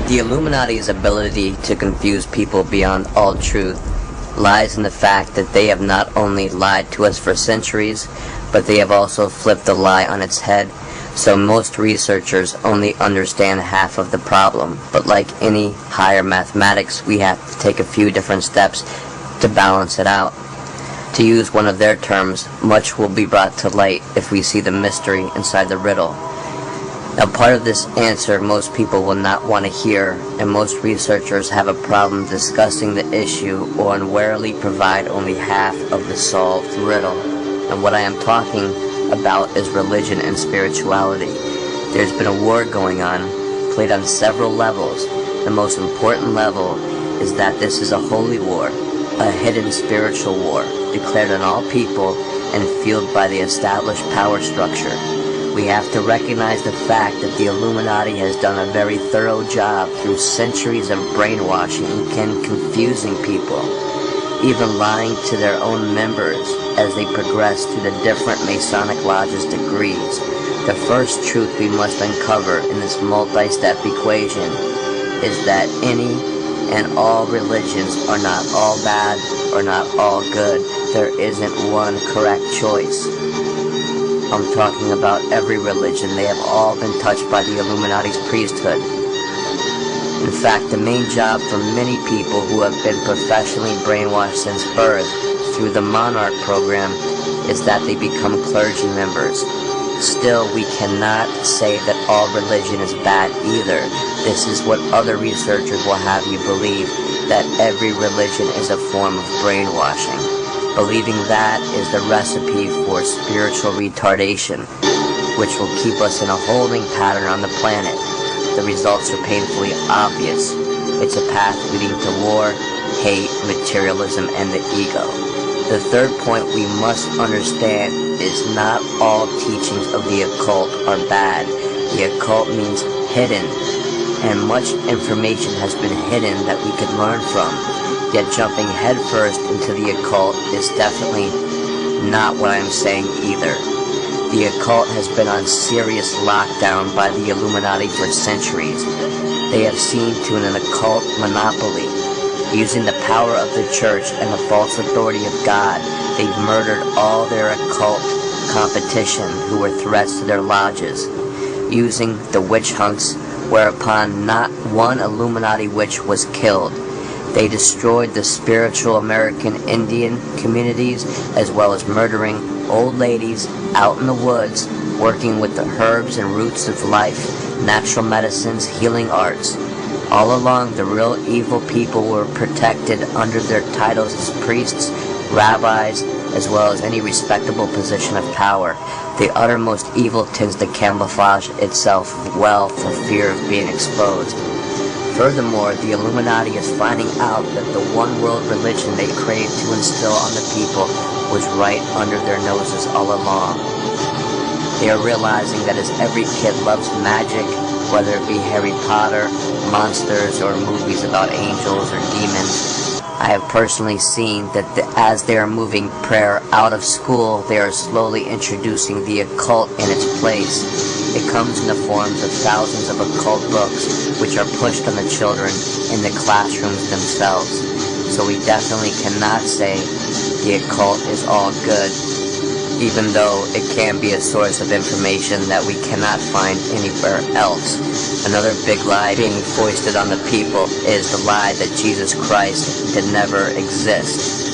The Illuminati's ability to confuse people beyond all truth lies in the fact that they have not only lied to us for centuries, but they have also flipped the lie on its head, so most researchers only understand half of the problem. But like any higher mathematics, we have to take a few different steps to balance it out. To use one of their terms, much will be brought to light if we see the mystery inside the riddle. Now, part of this answer most people will not want to hear, and most researchers have a problem discussing the issue or unwarily provide only half of the solved riddle. And what I am talking about is religion and spirituality. There's been a war going on, played on several levels. The most important level is that this is a holy war, a hidden spiritual war, declared on all people and fueled by the established power structure. We have to recognize the fact that the Illuminati has done a very thorough job through centuries of brainwashing and confusing people, even lying to their own members as they progress through the different Masonic lodges' degrees. The first truth we must uncover in this multi-step equation is that any and all religions are not all bad or not all good. There isn't one correct choice. I'm talking about every religion. They have all been touched by the Illuminati's priesthood. In fact, the main job for many people who have been professionally brainwashed since birth through the Monarch program is that they become clergy members. Still, we cannot say that all religion is bad either. This is what other researchers will have you believe, that every religion is a form of brainwashing. Believing that is the recipe for spiritual retardation, which will keep us in a holding pattern on the planet. The results are painfully obvious. It's a path leading to war, hate, materialism, and the ego. The third point we must understand is not all teachings of the occult are bad. The occult means hidden, and much information has been hidden that we could learn from. Yet jumping headfirst into the occult is definitely not what I'm saying either. The occult has been on serious lockdown by the Illuminati for centuries. They have seen to an occult monopoly. Using the power of the church and the false authority of God, they've murdered all their occult competition who were threats to their lodges. Using the witch hunts, whereupon not one Illuminati witch was killed. They destroyed the spiritual American Indian communities, as well as murdering old ladies out in the woods, working with the herbs and roots of life, natural medicines, healing arts. All along, the real evil people were protected under their titles as priests, rabbis, as well as any respectable position of power. The uttermost evil tends to camouflage itself well for fear of being exposed. Furthermore, the Illuminati is finding out that the one world religion they craved to instill on the people was right under their noses all along. They are realizing that as every kid loves magic, whether it be Harry Potter, monsters, or movies about angels or demons, I have personally seen that as they are moving prayer out of school, they are slowly introducing the occult in its place. It comes in the forms of thousands of occult books, which are pushed on the children in the classrooms themselves. So we definitely cannot say the occult is all good, even though it can be a source of information that we cannot find anywhere else. Another big lie being foisted on the people is the lie that Jesus Christ did never exist.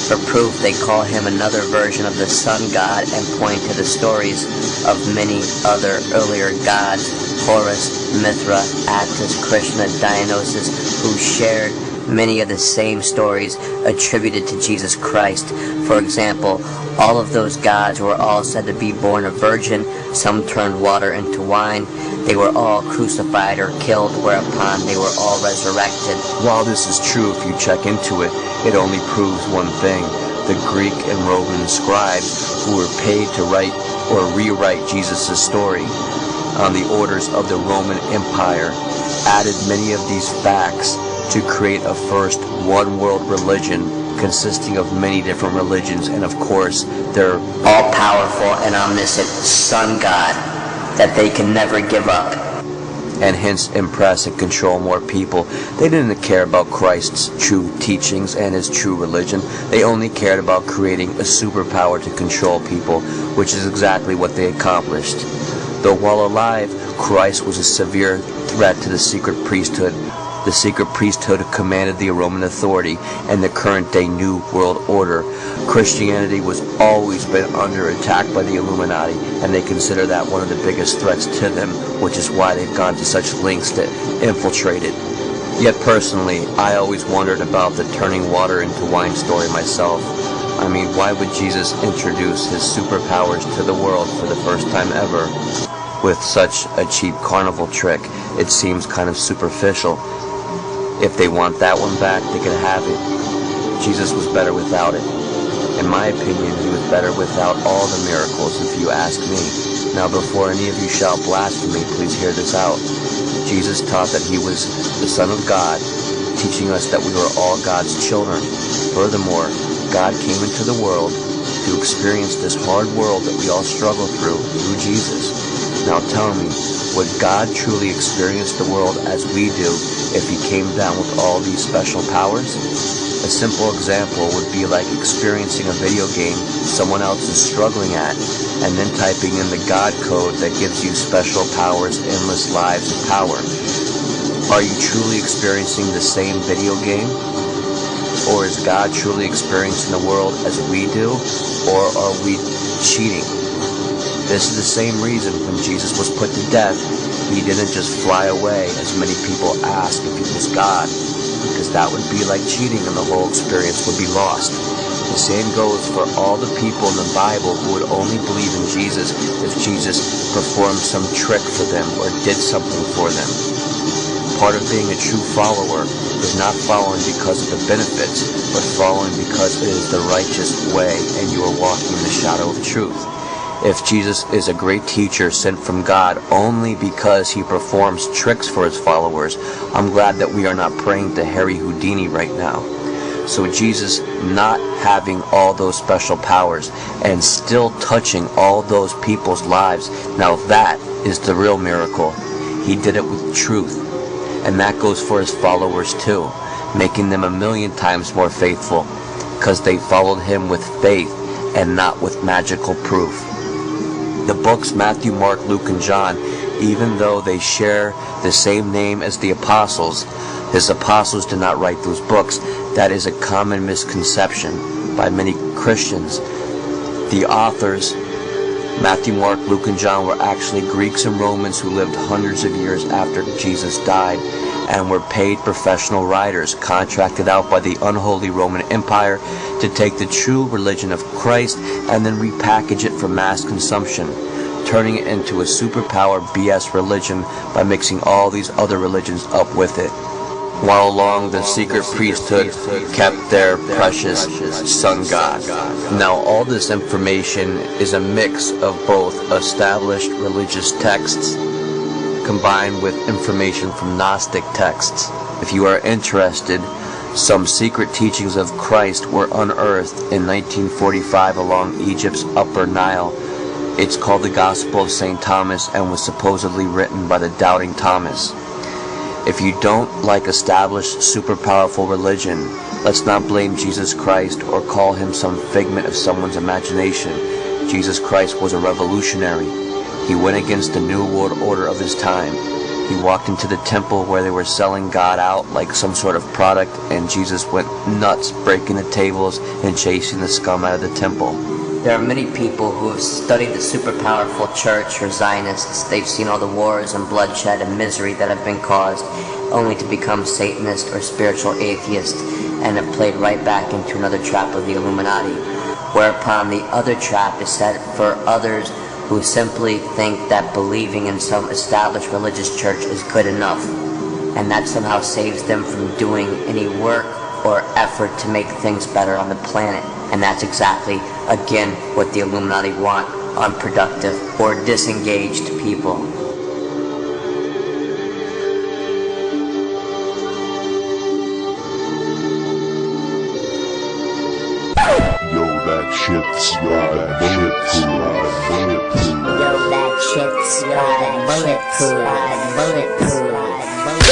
For proof, they call him another version of the sun god and point to the stories of many other earlier gods, Horus, Mithra, Attis, Krishna, Dionysus, who shared many of the same stories attributed to Jesus Christ. For example, all of those gods were all said to be born a virgin. Some turned water into wine. They were all crucified or killed, whereupon they were all resurrected. While this is true, if you check into it, it only proves one thing. The Greek and Roman scribes who were paid to write or rewrite Jesus' story on the orders of the Roman Empire added many of these facts to create a first one-world religion consisting of many different religions, and of course their all-powerful and omniscient sun god that they can never give up. and hence impress and control more people. They didn't care about Christ's true teachings and his true religion. They only cared about creating a superpower to control people, which is exactly what they accomplished. Though while alive, Christ was a severe threat to the secret priesthood. The secret priesthood commanded the Roman authority and the current-day New World Order. Christianity was always been under attack by the Illuminati, and they consider that one of the biggest threats to them, which is why they've gone to such lengths to infiltrate it. Yet personally, I always wondered about the turning water into wine story myself. I mean, why would Jesus introduce his superpowers to the world for the first time ever with such a cheap carnival trick? It seems kind of superficial. If they want that one back, they can have it. Jesus was better without it. In my opinion, he was better without all the miracles, if you ask me. Now, before any of you shout blasphemy, please hear this out. Jesus taught that he was the Son of God, teaching us that we were all God's children. Furthermore, God came into the world to experience this hard world that we all struggle through Jesus. Now tell me, would God truly experience the world as we do if he came down with all these special powers? A simple example would be like experiencing a video game someone else is struggling at, and then typing in the God code that gives you special powers, endless lives, and power. Are you truly experiencing the same video game? Or is God truly experiencing the world as we do? Or are we cheating? This is the same reason when Jesus was put to death, he didn't just fly away, as many people ask if he was God, because that would be like cheating and the whole experience would be lost. The same goes for all the people in the Bible who would only believe in Jesus if Jesus performed some trick for them or did something for them. Part of being a true follower is not following because of the benefits, but following because it is the righteous way and you are walking in the shadow of truth. If Jesus is a great teacher sent from God only because he performs tricks for his followers, I'm glad that we are not praying to Harry Houdini right now. So Jesus not having all those special powers and still touching all those people's lives, now that is the real miracle. He did it with truth. And that goes for his followers too, making them 1,000,000 times more faithful, because they followed him with faith and not with magical proof. The books Matthew, Mark, Luke, and John, even though they share the same name as the apostles, his apostles did not write those books. That is a common misconception by many Christians. The authors, Matthew, Mark, Luke, and John, were actually Greeks and Romans who lived hundreds of years after Jesus died and were paid professional writers contracted out by the unholy Roman Empire to take the true religion of Christ and then repackage it for mass consumption, turning it into a superpower BS religion by mixing all these other religions up with it. While along the secret priesthood kept their precious sun god. Now all this information is a mix of both established religious texts combined with information from Gnostic texts. If you are interested, some secret teachings of Christ were unearthed in 1945 along Egypt's Upper Nile. It's called the Gospel of St. Thomas and was supposedly written by the Doubting Thomas. If you don't like established super powerful religion, let's not blame Jesus Christ or call him some figment of someone's imagination. Jesus Christ was a revolutionary. He went against the New World Order of his time. He walked into the temple where they were selling God out like some sort of product, and Jesus went nuts, breaking the tables and chasing the scum out of the temple. There are many people who have studied the super powerful church or Zionists. They've seen all the wars and bloodshed and misery that have been caused, only to become Satanist or spiritual atheist, and have played right back into another trap of the Illuminati. Whereupon the other trap is set for others who simply think that believing in some established religious church is good enough, and that somehow saves them from doing any work or effort to make things better on the planet. And that's exactly, again, what the Illuminati want: unproductive or disengaged people. Yo, that that shit's bulletproof. Yo, that shit's bulletproof.